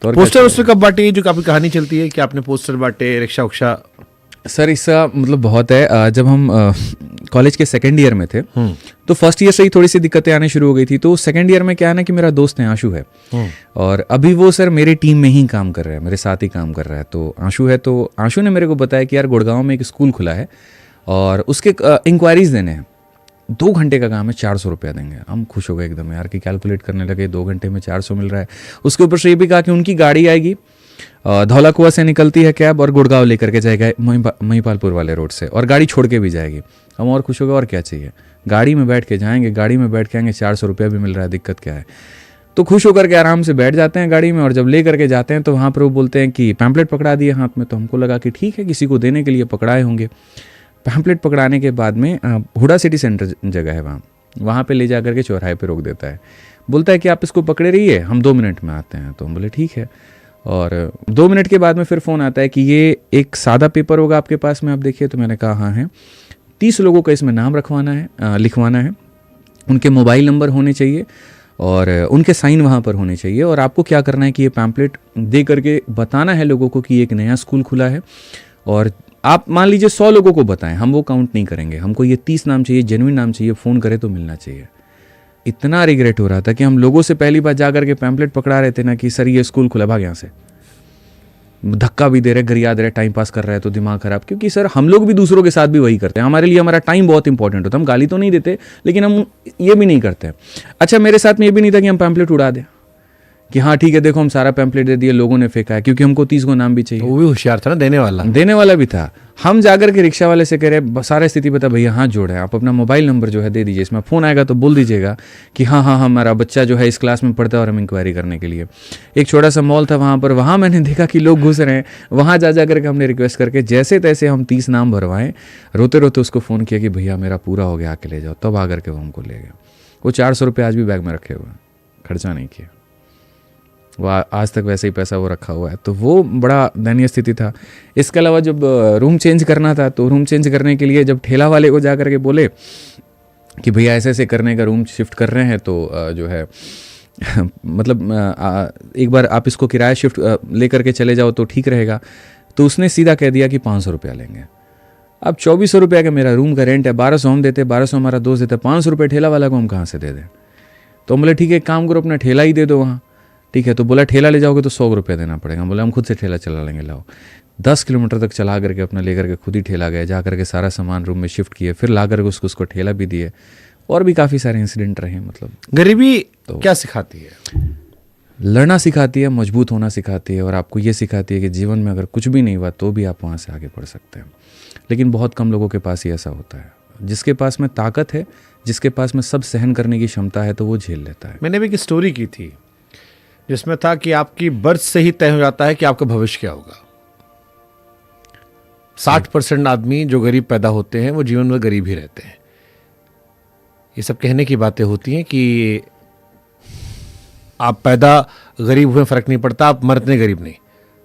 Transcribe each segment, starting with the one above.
तो पोस्टर उससे कब बांटे, जो काफी कहानी चलती है कि आपने पोस्टर बांटे, रिक्शा उक्शा? सर इसका मतलब बहुत है। जब हम कॉलेज के सेकेंड ईयर में थे तो फर्स्ट ईयर से ही थोड़ी सी दिक्कतें आने शुरू हो गई थी। तो सेकेंड ईयर में क्या है ना कि मेरा दोस्त है आशु है, और अभी वो सर मेरी टीम में ही काम कर रहा है, मेरे साथ ही काम कर रहा है। तो आशु है, तो आशु ने मेरे को बताया कि यार गुड़गांव में एक स्कूल खुला है और उसके इंक्वायरीज देने हैं, 2 घंटे का काम है, 400 रुपया देंगे। हम खुश हो गए एकदम यार कि कैलकुलेट करने लगे, 2 घंटे में 400 मिल रहा है। उसके ऊपर से ये भी कहा कि उनकी गाड़ी आएगी, धौला कुआं से निकलती है कैब और गुड़गांव लेकर के जाएगा महिपालपुर वाले रोड से, और गाड़ी छोड़ के भी जाएगी। हम और खुश हो गए, और क्या चाहिए, गाड़ी में बैठ के जाएंगे, गाड़ी में बैठ के आएंगे, 400 रुपया भी मिल रहा है, दिक्कत क्या है। तो खुश होकर के आराम से बैठ जाते हैं गाड़ी में, और जब ले करके जाते हैं तो वहाँ पर वो बोलते हैं कि पैम्पलेट पकड़ा दिए हाथ में। तो हमको लगा कि ठीक है, किसी को देने के लिए पकड़ाए होंगे। पैम्पलेट पकड़ाने के बाद में हुडा सिटी सेंटर जगह है वहाँ पे ले जा करके चौराहे पे रोक देता है, बोलता है कि आप इसको पकड़े रहिए, हम 2 मिनट में आते हैं। तो हम बोले ठीक है, और 2 मिनट के बाद में फिर फ़ोन आता है कि ये एक सादा पेपर होगा आपके पास में, आप देखिए। तो मैंने कहा हाँ है, 30 लोगों का इसमें नाम रखवाना है, लिखवाना है, उनके मोबाइल नंबर होने चाहिए और उनके साइन वहाँ पर होने चाहिए, और आपको क्या करना है कि ये पैम्पलेट दे करके बताना है लोगों को कि एक नया स्कूल खुला है, और आप मान लीजिए 100 लोगों को बताएं, हम वो काउंट नहीं करेंगे, हमको ये 30 नाम चाहिए, जेन्युइन नाम चाहिए, फ़ोन करे तो मिलना चाहिए। इतना रिग्रेट हो रहा था कि हम लोगों से पहली बार जा करके पैम्पलेट पकड़ा रहे थे ना कि सर ये स्कूल खुला, भाग यहाँ से। धक्का भी दे रहे, गरिया दे रहे, टाइम पास कर रहे हैं, तो दिमाग खराब। क्योंकि सर हम लोग भी दूसरों के साथ भी वही करते हैं, हमारे लिए हमारा टाइम बहुत इंपॉर्टेंट होता है। हम गाली तो नहीं देते, लेकिन हम ये भी नहीं करते। अच्छा, मेरे साथ में ये भी नहीं था कि हम पैम्पलेट उड़ा दें कि हाँ ठीक है देखो हम सारा पैम्पलेट दे दिए, लोगों ने फेंका है, क्योंकि हमको 30 को नाम भी चाहिए। वो भी होशियार था ना, देने वाला भी था। हम जाकर के रिक्शा वाले से कह रहे सारा स्थिति बता भैया, हाथ जोड़े, आप अपना मोबाइल नंबर जो है दे दीजिए, इसमें फ़ोन आएगा तो बोल दीजिएगा कि हाँ हाँ हमारा बच्चा जो है इस क्लास में पढ़ता है और हम इंक्वायरी करने के लिए। एक छोटा सा मॉल था वहाँ पर, वहाँ मैंने देखा कि लोग घुस रहे हैं, वहाँ जा करके हमने रिक्वेस्ट करके जैसे तैसे हम 30 नाम भरवाएं, रोते रोते उसको फ़ोन किया कि भैया मेरा पूरा हो गया, आके ले जाओ। तब आकर के वो हमको ले गया। वो 400 रुपये आज भी बैग में रखे हुए हैं, खर्चा नहीं किया, वो आज तक वैसे ही पैसा वो रखा हुआ है। तो वो बड़ा दयनीय स्थिति था। इसके अलावा जब रूम चेंज करना था, तो रूम चेंज करने के लिए जब ठेला वाले को जा करके बोले कि भैया ऐसे ऐसे करने का, रूम शिफ्ट कर रहे हैं, तो जो है मतलब एक बार आप इसको किराया शिफ्ट ले करके चले जाओ तो ठीक रहेगा। तो उसने सीधा कह दिया कि 500 रुपया लेंगे। अब 2400 रुपया का मेरा रूम का रेंट है, 1200 हम देते, 1200 हमारा दोस्त देता, 500 रुपये ठेला वाला को हम कहाँ से दे दें। तो हम बोले ठीक है, एक काम करो, अपना ठेला ही दे दो वहाँ। ठीक है, तो बोला ठेला ले जाओगे तो 100 रुपये देना पड़ेगा। बोला हम खुद से ठेला चला लेंगे, लाओ। 10 किलोमीटर तक चला करके अपना लेकर के खुद ही ठेला गए, जा करके सारा सामान रूम में शिफ्ट किए, फिर ला करके उसको ठेला भी दिए। और भी काफ़ी सारे इंसिडेंट रहे। मतलब गरीबी तो क्या सिखाती है? लड़ना सिखाती है, मजबूत होना सिखाती है, और आपको ये सिखाती है कि जीवन में अगर कुछ भी नहीं हुआ तो भी आप वहाँ से आगे बढ़ सकते हैं। लेकिन बहुत कम लोगों के पास ही ऐसा होता है। जिसके पास में ताकत है, जिसके पास में सब सहन करने की क्षमता है, तो वो झेल लेता है। मैंने भी एक स्टोरी की थी जिसमें था कि आपकी बर्थ से ही तय हो जाता है कि आपका भविष्य क्या होगा। 60% आदमी जो गरीब पैदा होते हैं वो जीवन में गरीब ही रहते हैं। ये सब कहने की बातें होती हैं कि आप पैदा गरीब हुए फर्क नहीं पड़ता, आप मरते गरीब नहीं।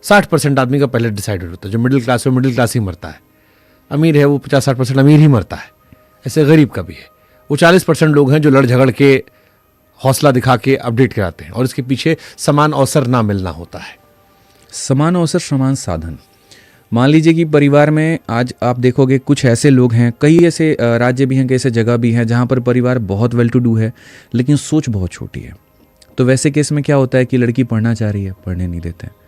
60% आदमी का पहले डिसाइडेड होता है। जो मिडिल क्लास है वो मिडिल क्लास ही मरता है, अमीर है वो 50-60% अमीर ही मरता है। ऐसे गरीब का भी है। वो 40% लोग हैं जो लड़ झगड़ के, हौसला दिखा के अपडेट कराते हैं, और इसके पीछे समान अवसर ना मिलना होता है। समान अवसर, समान साधन। मान लीजिए कि परिवार में आज आप देखोगे कुछ ऐसे लोग हैं, कई ऐसे राज्य भी हैं, कई ऐसे जगह भी हैं जहाँ पर परिवार बहुत वेल टू डू है लेकिन सोच बहुत छोटी है। तो वैसे केस में क्या होता है कि लड़की पढ़ना चाह रही है, पढ़ने नहीं देते।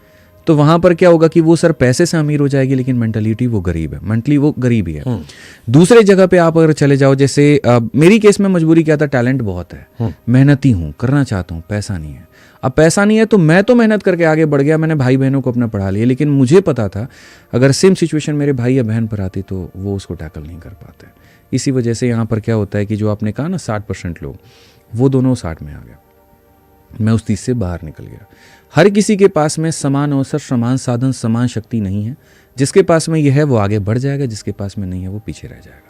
तो वहाँ पर क्या होगा कि वो सर पैसे से अमीर हो जाएगी लेकिन मेंटलिटी वो गरीब है, मेंटली वो गरीब ही है। दूसरे जगह पे आप अगर चले जाओ, जैसे मेरी केस में मजबूरी क्या था, टैलेंट बहुत है, मेहनती हूँ, करना चाहता हूँ, पैसा नहीं है। अब पैसा नहीं है तो मैं तो मेहनत करके आगे बढ़ गया, मैंने भाई बहनों को अपना पढ़ा लिया, लेकिन मुझे पता था अगर सेम सिचुएशन मेरे भाई या बहन पर आती तो वो उसको टैकल नहीं कर पाते। इसी वजह से यहाँ पर क्या होता है कि जो आपने कहा ना 60% लोग, वो दोनों 60 में आ गया, मैं उस 30 से बाहर निकल गया। हर किसी के पास में समान अवसर, समान साधन, समान शक्ति नहीं है। जिसके पास में यह है वो आगे बढ़ जाएगा, जिसके पास में नहीं है वो पीछे रह जाएगा।